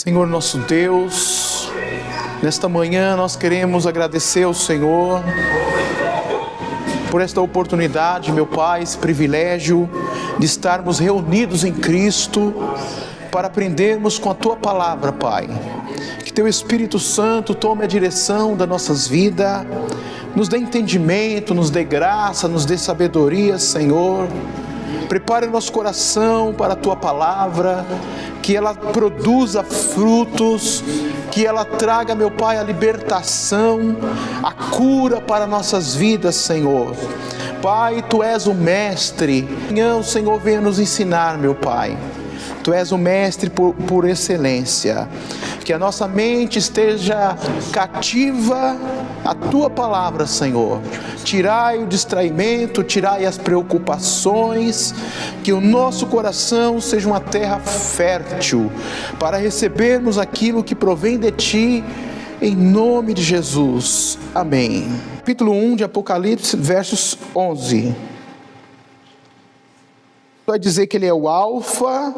Senhor nosso Deus, nesta manhã nós queremos agradecer ao Senhor por esta oportunidade, meu Pai, esse privilégio de estarmos reunidos em Cristo para aprendermos com a Tua Palavra, Pai. Que Teu Espírito Santo tome a direção das nossas vidas, nos dê entendimento, nos dê graça, nos dê sabedoria, Senhor. Prepare o nosso coração para a Tua Palavra, que ela produza frutos, que ela traga, meu Pai, a libertação, a cura para nossas vidas, Senhor. Pai, Tu és o Mestre, o Senhor venha nos ensinar, meu Pai. Tu és o Mestre por excelência. Que a nossa mente esteja cativa à Tua Palavra, Senhor. Tirai o distraimento, tirai as preocupações, que o nosso coração seja uma terra fértil, para recebermos aquilo que provém de Ti, em nome de Jesus. Amém. Capítulo 1 de Apocalipse, versos 11. Vai dizer que Ele é o Alfa,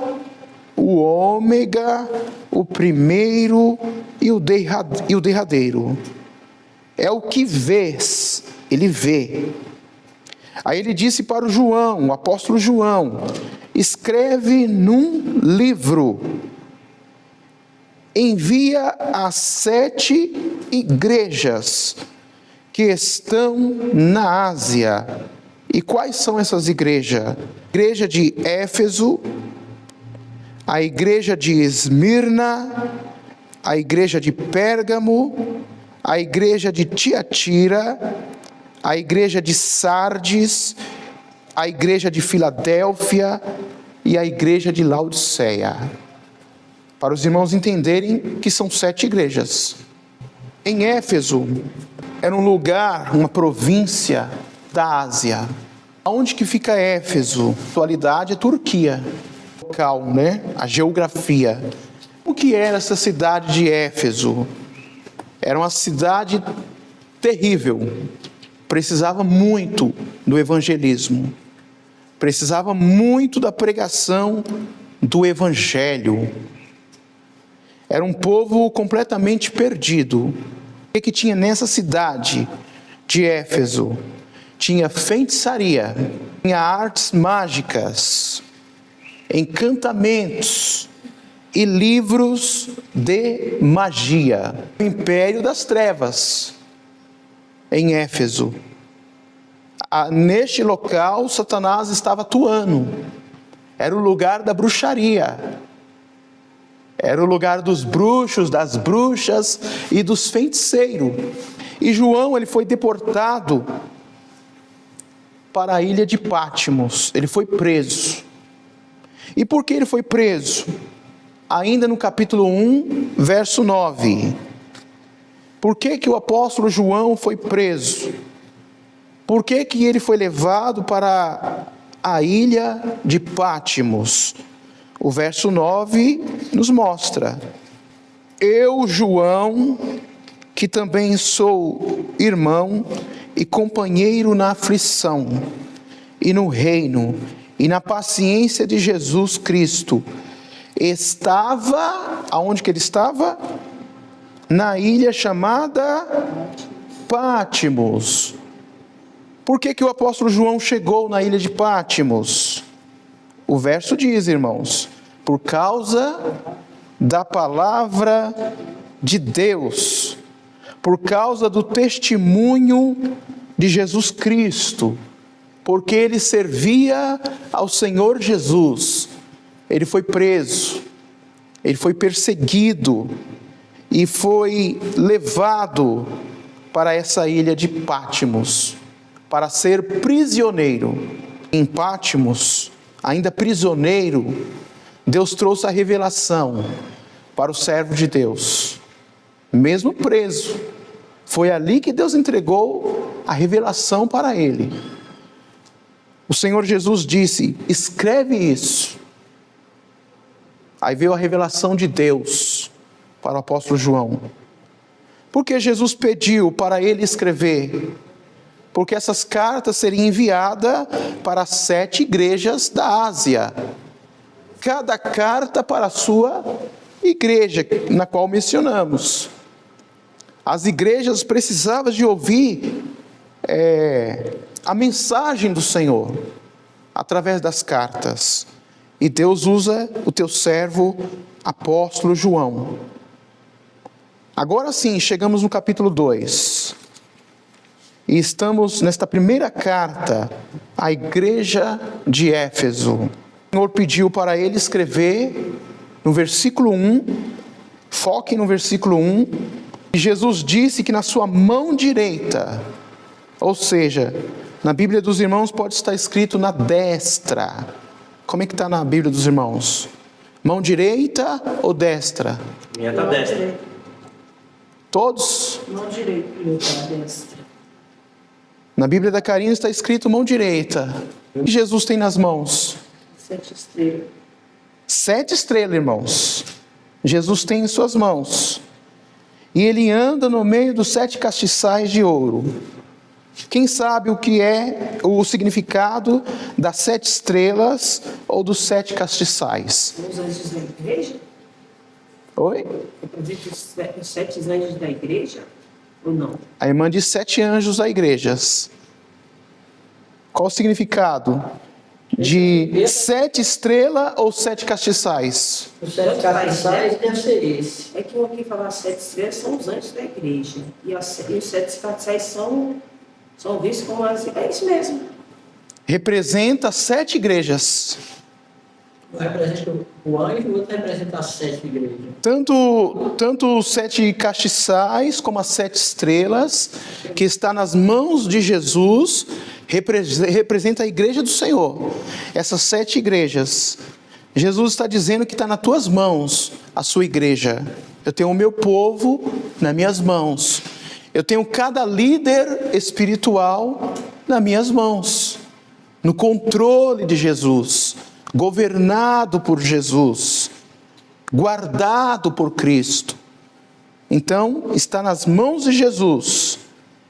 o Ômega, o primeiro e o derradeiro. É o que vês, Ele vê. Aí Ele disse para o João, o apóstolo João: escreve num livro, envia às 7 igrejas que estão na Ásia. E quais são essas igrejas? A igreja de Éfeso, a igreja de Esmirna, a igreja de Pérgamo, a igreja de Tiatira, a igreja de Sardes, a igreja de Filadélfia e a igreja de Laodiceia. Para os irmãos entenderem que são 7 igrejas. Em Éfeso, era um lugar, uma província da Ásia. Onde que fica Éfeso? Na atualidade é Turquia. Local, né? A geografia. O que era essa cidade de Éfeso? Era uma cidade terrível. Precisava muito do evangelismo. Precisava muito da pregação do evangelho. Era um povo completamente perdido. O que tinha nessa cidade de Éfeso? Tinha feitiçaria, tinha artes mágicas, encantamentos e livros de magia. O império das trevas em Éfeso. Neste local, Satanás estava atuando. Era o lugar da bruxaria. Era o lugar dos bruxos, das bruxas e dos feiticeiros. E João, ele foi deportado para a ilha de Pátimos. Ele foi preso. E por que ele foi preso? Ainda no capítulo 1, verso 9. Por que que o apóstolo João foi preso? Por que que ele foi levado para a ilha de Pátimos? O verso 9 nos mostra: eu, João, que também sou irmão e companheiro na aflição, e no reino, e na paciência de Jesus Cristo, estava, aonde que ele estava? Na ilha chamada Pátimos. Por que que o apóstolo João chegou na ilha de Pátimos? O verso diz, irmãos, por causa da palavra de Deus, por causa do testemunho de Jesus Cristo, porque ele servia ao Senhor Jesus. Ele foi preso, ele foi perseguido e foi levado para essa ilha de Pátimos para ser prisioneiro. Em Pátimos, ainda prisioneiro, Deus trouxe a revelação para o servo de Deus. Mesmo preso, foi ali que Deus entregou a revelação para ele. O Senhor Jesus disse: escreve isso. Aí veio a revelação de Deus para o apóstolo João. Por que Jesus pediu para ele escrever? Porque essas cartas seriam enviadas para as 7 igrejas da Ásia. Cada carta para a sua igreja na qual mencionamos. As igrejas precisavam de ouvir a mensagem do Senhor através das cartas. E Deus usa o teu servo apóstolo João. Agora sim, chegamos no capítulo 2. E estamos nesta primeira carta à igreja de Éfeso. O Senhor pediu para ele escrever no versículo 1, foque no versículo 1, e Jesus disse que na sua mão direita, ou seja, na Bíblia dos irmãos pode estar escrito na destra. Como é que está na Bíblia dos irmãos? Mão direita ou destra? Minha está destra. Todos? Mão direita, minha está destra. Na Bíblia da Karina está escrito mão direita. O que Jesus tem nas mãos? 7 estrelas. 7 estrelas, irmãos. Jesus tem em suas mãos. E ele anda no meio dos 7 castiçais de ouro. Quem sabe o que é o significado das 7 estrelas ou dos 7 castiçais? Os anjos da igreja? Oi? Representa os 7 anjos da igreja? Ou não? A irmã diz 7 anjos a igrejas. Qual o significado de 7 estrelas ou 7 castiçais? Os 7 castiçais deve ser esse. É que eu aqui falar 7 estrelas são os anjos da igreja. E os 7 castiçais são vistos como as... É isso mesmo. Representa 7 igrejas. Um representa o anjo, o outro representa as 7 igrejas. Tanto os 7 castiçais como as 7 estrelas, que está nas mãos de Jesus, representa a igreja do Senhor. Essas 7 igrejas. Jesus está dizendo que está nas tuas mãos a sua igreja. Eu tenho o meu povo nas minhas mãos. Eu tenho cada líder espiritual nas minhas mãos. No controle de Jesus. Governado por Jesus, guardado por Cristo. Então, está nas mãos de Jesus.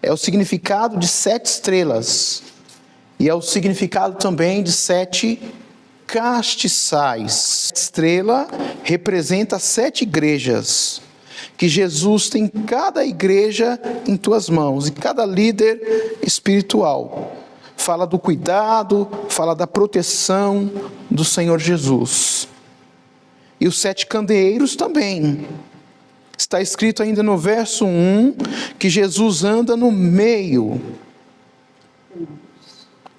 É o significado de 7 estrelas. E é o significado também de 7 castiçais. Estrela representa 7 igrejas. Que Jesus tem cada igreja em tuas mãos. E cada líder espiritual. Fala do cuidado, fala da proteção do Senhor Jesus. E os 7 candeeiros também. Está escrito ainda no verso 1, que Jesus anda no meio.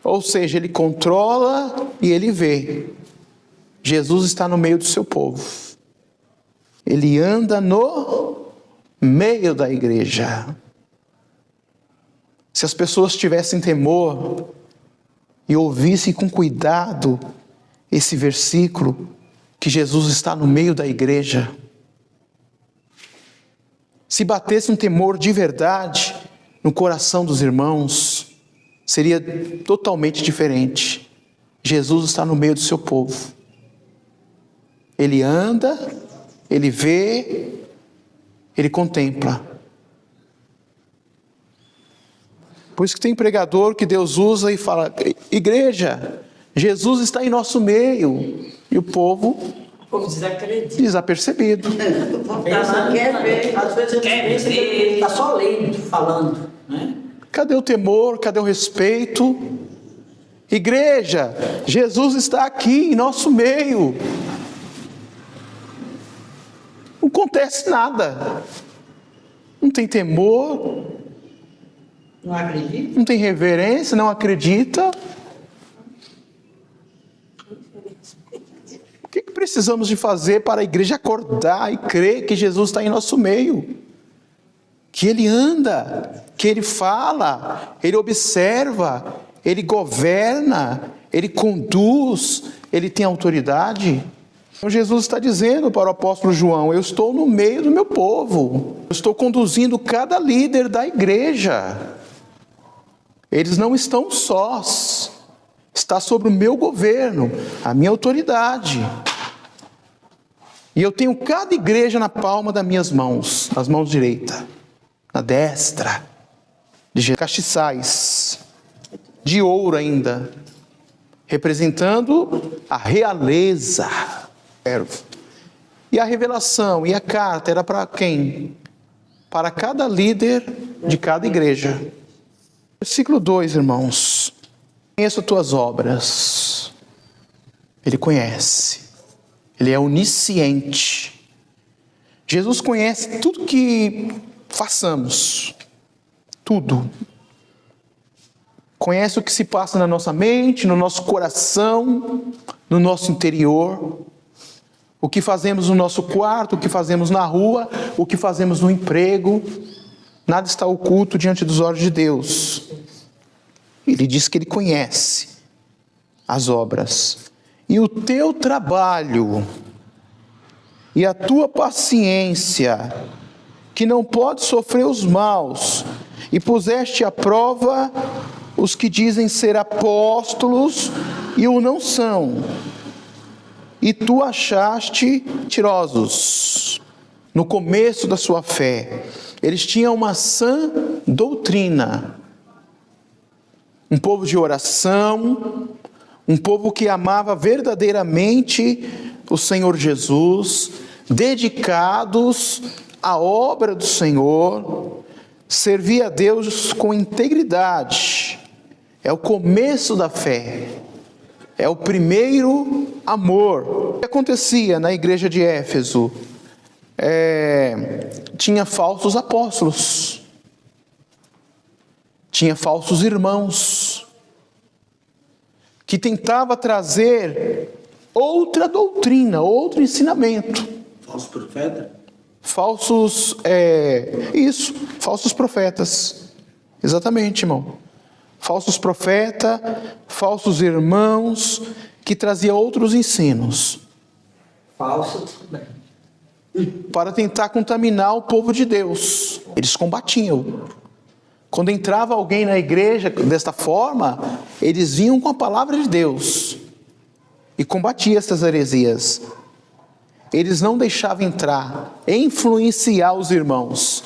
Ou seja, ele controla e ele vê. Jesus está no meio do seu povo. Ele anda no meio da igreja. Se as pessoas tivessem temor e ouvissem com cuidado esse versículo, que Jesus está no meio da igreja, se batesse um temor de verdade no coração dos irmãos, seria totalmente diferente. Jesus está no meio do seu povo. Ele anda, ele vê, ele contempla. Por isso que tem pregador que Deus usa e fala: igreja, Jesus está em nosso meio. E o povo desacredita. Desapercebido. Quer ver. Às vezes ele está só lendo, falando. Né? Cadê o temor? Cadê o respeito? Igreja, Jesus está aqui em nosso meio. Não acontece nada. Não tem temor. Não acredita? Não tem reverência, não acredita. O que precisamos de fazer para a igreja acordar e crer que Jesus está em nosso meio? Que Ele anda, que Ele fala, Ele observa, Ele governa, Ele conduz, Ele tem autoridade. Então Jesus está dizendo para o apóstolo João: eu estou no meio do meu povo, eu estou conduzindo cada líder da igreja. Eles não estão sós, está sobre o meu governo, a minha autoridade. E eu tenho cada igreja na palma das minhas mãos, nas mãos direita, na destra, de castiçais, de ouro ainda, representando a realeza. E a revelação e a carta era para quem? Para cada líder de cada igreja. Versículo 2, irmãos. Conheço tuas obras. Ele conhece. Ele é onisciente. Jesus conhece tudo que façamos. Tudo. Conhece o que se passa na nossa mente, no nosso coração, no nosso interior. O que fazemos no nosso quarto, o que fazemos na rua, o que fazemos no emprego. Nada está oculto diante dos olhos de Deus. Ele diz que Ele conhece as obras. E o teu trabalho e a tua paciência, que não pode sofrer os maus, e puseste à prova os que dizem ser apóstolos e o não são, e tu achaste mentirosos. No começo da sua fé, eles tinham uma sã doutrina, um povo de oração, um povo que amava verdadeiramente o Senhor Jesus, dedicados à obra do Senhor, servia a Deus com integridade. É o começo da fé, é o primeiro amor. O que acontecia na igreja de Éfeso? Tinha falsos apóstolos, tinha falsos irmãos, que tentava trazer outra doutrina, outro ensinamento. Falso profeta? Falsos profetas. Exatamente, irmão. Falsos profetas, falsos irmãos, que traziam outros ensinos. Falso também. Para tentar contaminar o povo de Deus. Eles combatiam. Quando entrava alguém na igreja desta forma, eles vinham com a palavra de Deus e combatiam essas heresias. Eles não deixavam entrar, influenciar os irmãos,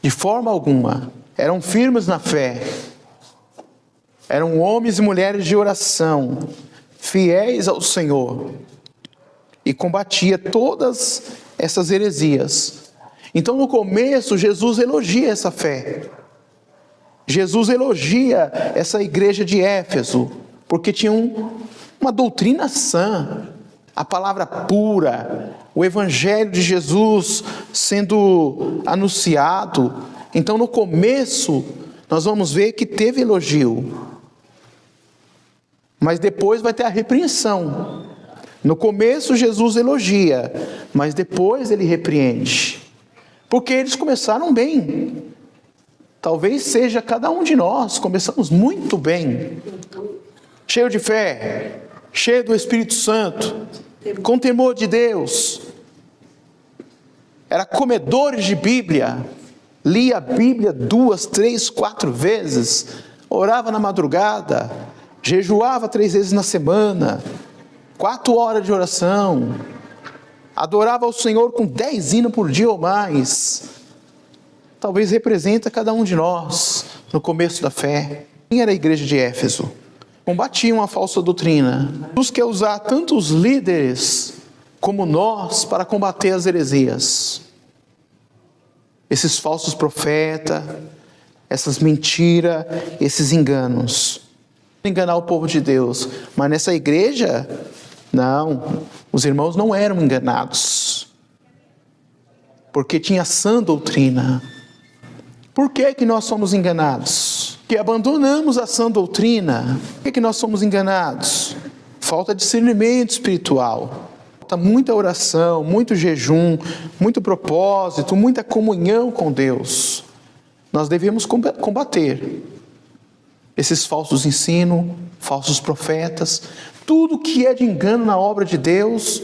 de forma alguma. Eram firmes na fé. Eram homens e mulheres de oração, fiéis ao Senhor. E combatia todas essas heresias. Então, no começo, Jesus elogia essa fé. Jesus elogia essa igreja de Éfeso, porque tinha uma doutrina sã, a palavra pura, o evangelho de Jesus sendo anunciado. Então, no começo, nós vamos ver que teve elogio, mas depois vai ter a repreensão. No começo, Jesus elogia, mas depois ele repreende, porque eles começaram bem. Talvez seja cada um de nós, começamos muito bem, cheio de fé, cheio do Espírito Santo, com temor de Deus, era comedores de Bíblia, lia a Bíblia 2, 3, 4 vezes, orava na madrugada, jejuava 3 vezes na semana, 4 horas de oração, adorava ao Senhor com 10 hinos por dia ou mais. Talvez representa cada um de nós no começo da fé. Quem era a igreja de Éfeso? Combatiam a falsa doutrina. Jesus quer usar tanto os líderes como nós para combater as heresias. Esses falsos profetas, essas mentiras, esses enganos. Enganar o povo de Deus. Mas nessa igreja, não, os irmãos não eram enganados. Porque tinha sã doutrina. Por que nós somos enganados? Que abandonamos a sã doutrina. Por que nós somos enganados? Falta discernimento espiritual. Falta muita oração, muito jejum, muito propósito, muita comunhão com Deus. Nós devemos combater esses falsos ensinos, falsos profetas, tudo que é de engano na obra de Deus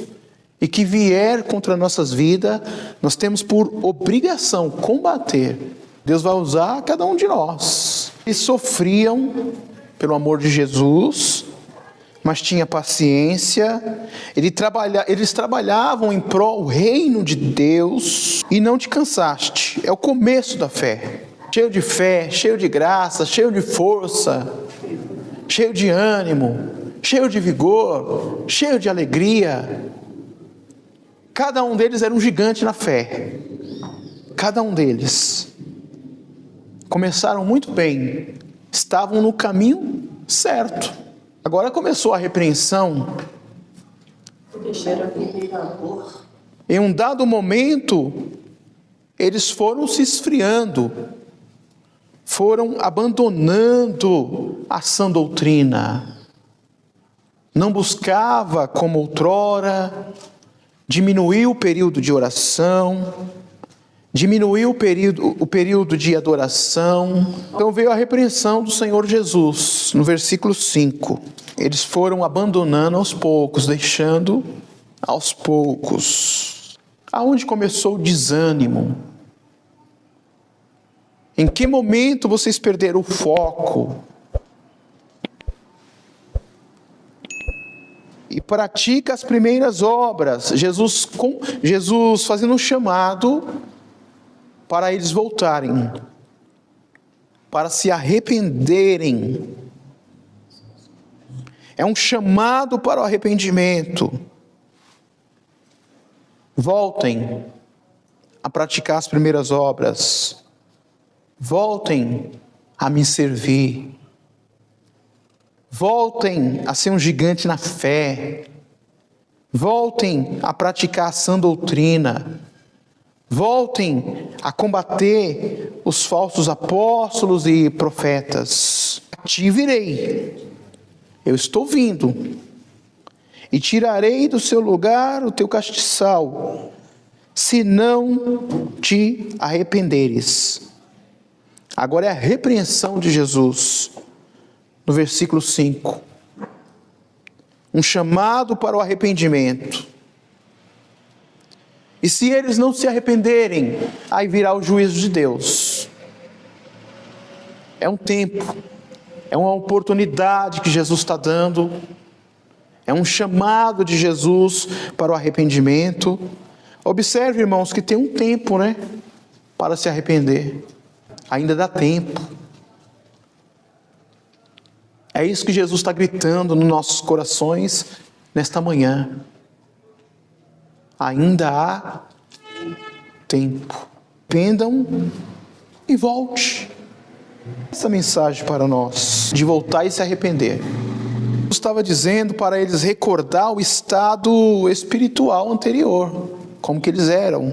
e que vier contra nossas vidas, nós temos por obrigação combater. Deus vai usar cada um de nós. Eles sofriam pelo amor de Jesus, mas tinha paciência. Eles trabalhavam em prol do reino de Deus. E não te cansaste. É o começo da fé. Cheio de fé, cheio de graça, cheio de força, cheio de ânimo, cheio de vigor, cheio de alegria. Cada um deles era um gigante na fé. Cada um deles. Começaram muito bem. Estavam no caminho certo. Agora começou a repreensão. Em um dado momento, eles foram se esfriando. Foram abandonando a sã doutrina. Não buscava como outrora, diminuiu o período de oração, diminuiu o período de adoração. Então veio a repreensão do Senhor Jesus, no versículo 5. Eles foram abandonando aos poucos, deixando aos poucos. Aonde começou o desânimo? Em que momento vocês perderam o foco? E pratica as primeiras obras. Jesus fazendo um chamado para eles voltarem, para se arrependerem. É um chamado para o arrependimento. Voltem a praticar as primeiras obras. Voltem a me servir. Voltem a ser um gigante na fé. Voltem a praticar a sã doutrina. Voltem a combater os falsos apóstolos e profetas. Te virei. Eu estou vindo. E tirarei do seu lugar o teu castiçal, se não te arrependeres. Agora é a repreensão de Jesus, no versículo 5. Um chamado para o arrependimento. E se eles não se arrependerem, aí virá o juízo de Deus. É um tempo, é uma oportunidade que Jesus está dando. É um chamado de Jesus para o arrependimento. Observe, irmãos, que tem um tempo, para se arrepender. Ainda dá tempo. É isso que Jesus está gritando nos nossos corações nesta manhã. Ainda há tempo. Arrependam e volte. Essa mensagem para nós, de voltar e se arrepender. Eu estava dizendo para eles recordar o estado espiritual anterior, como que eles eram.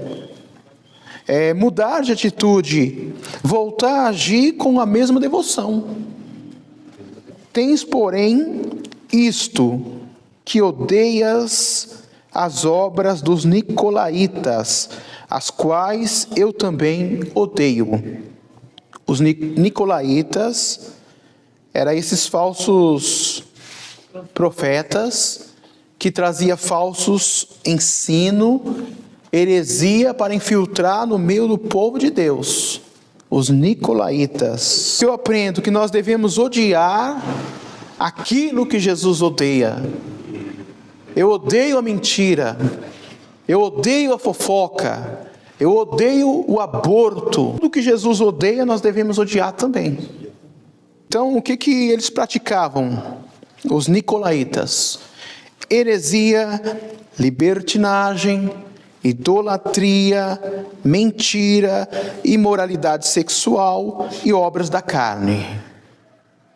Mudar de atitude, voltar a agir com a mesma devoção. Tens, porém, isto, que odeias as obras dos nicolaítas, as quais eu também odeio. Os nicolaítas eram esses falsos profetas que traziam falsos ensino, heresia para infiltrar no meio do povo de Deus. Os nicolaítas. Eu aprendo que nós devemos odiar aquilo que Jesus odeia. Eu odeio a mentira, eu odeio a fofoca, eu odeio o aborto. Tudo que Jesus odeia, nós devemos odiar também. Então, o que eles praticavam? Os nicolaítas: heresia, libertinagem, idolatria, mentira, imoralidade sexual e obras da carne.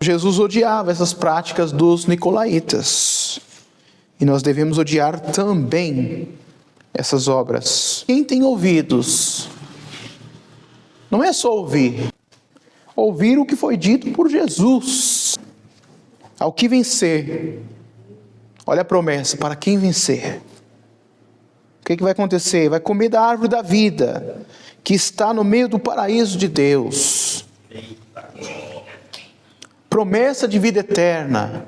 Jesus odiava essas práticas dos nicolaítas. E nós devemos odiar também essas obras. Quem tem ouvidos, não é só ouvir. Ouvir o que foi dito por Jesus. Ao que vencer. Olha a promessa, para quem vencer. O que vai acontecer? Vai comer da árvore da vida, que está no meio do paraíso de Deus. Promessa de vida eterna.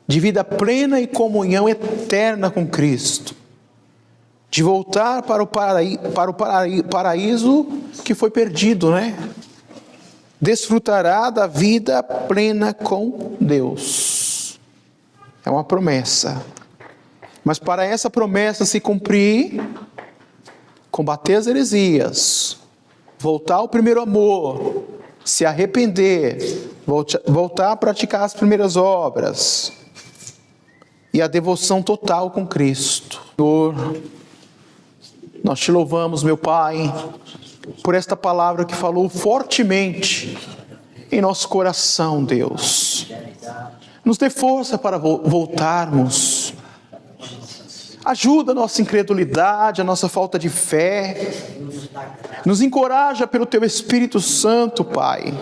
De vida plena e comunhão eterna com Cristo. De voltar para o paraíso que foi perdido, Desfrutará da vida plena com Deus. É uma promessa. Mas para essa promessa se cumprir, combater as heresias, voltar ao primeiro amor, se arrepender, voltar a praticar as primeiras obras, e a devoção total com Cristo. Senhor, Nós te louvamos, meu Pai, por esta palavra que falou fortemente em nosso coração, Deus. Nos dê força para voltarmos. Ajuda a nossa incredulidade, a nossa falta de fé. Nos encoraja pelo Teu Espírito Santo, Pai.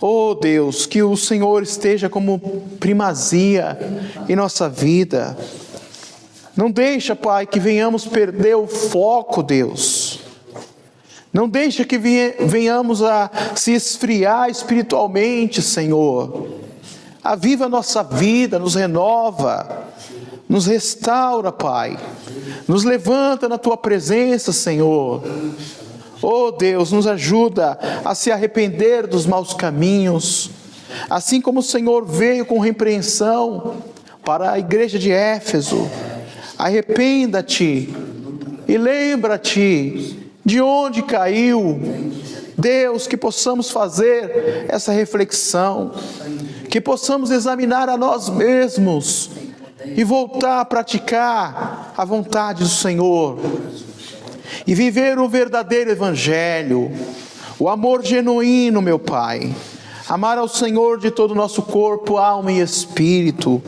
Oh Deus, que o Senhor esteja como primazia em nossa vida. Não deixa, Pai, que venhamos perder o foco, Deus. Não deixa que venhamos a se esfriar espiritualmente, Senhor. Aviva a nossa vida, nos renova, nos restaura, Pai. Nos levanta na Tua presença, Senhor. Oh Deus, nos ajuda a se arrepender dos maus caminhos. Assim como o Senhor veio com repreensão para a igreja de Éfeso. Arrependa-te e lembra-te de onde caiu. Deus, que possamos fazer essa reflexão, que possamos examinar a nós mesmos e voltar a praticar a vontade do Senhor e viver o verdadeiro evangelho, o amor genuíno, meu Pai. Amar ao Senhor de todo o nosso corpo, alma e espírito.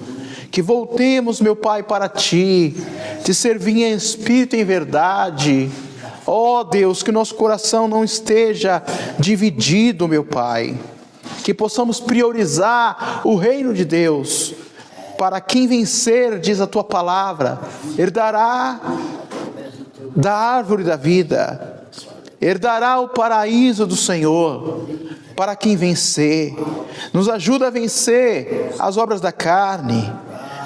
Que voltemos, meu Pai, para Ti, te servir em espírito e em verdade. Ó Deus, que nosso coração não esteja dividido, meu Pai. Que possamos priorizar o reino de Deus. Para quem vencer, diz a Tua palavra, herdará da árvore da vida, herdará o paraíso do Senhor. Para quem vencer, nos ajuda a vencer as obras da carne.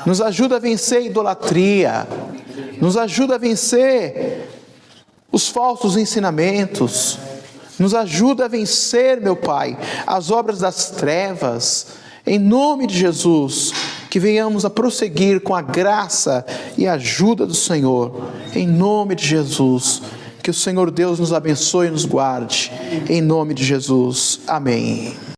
Nos ajuda a vencer a idolatria. Nos ajuda a vencer os falsos ensinamentos. Nos ajuda a vencer, meu Pai, as obras das trevas. Em nome de Jesus, que venhamos a prosseguir com a graça e a ajuda do Senhor. Em nome de Jesus, que o Senhor Deus nos abençoe e nos guarde. Em nome de Jesus. Amém.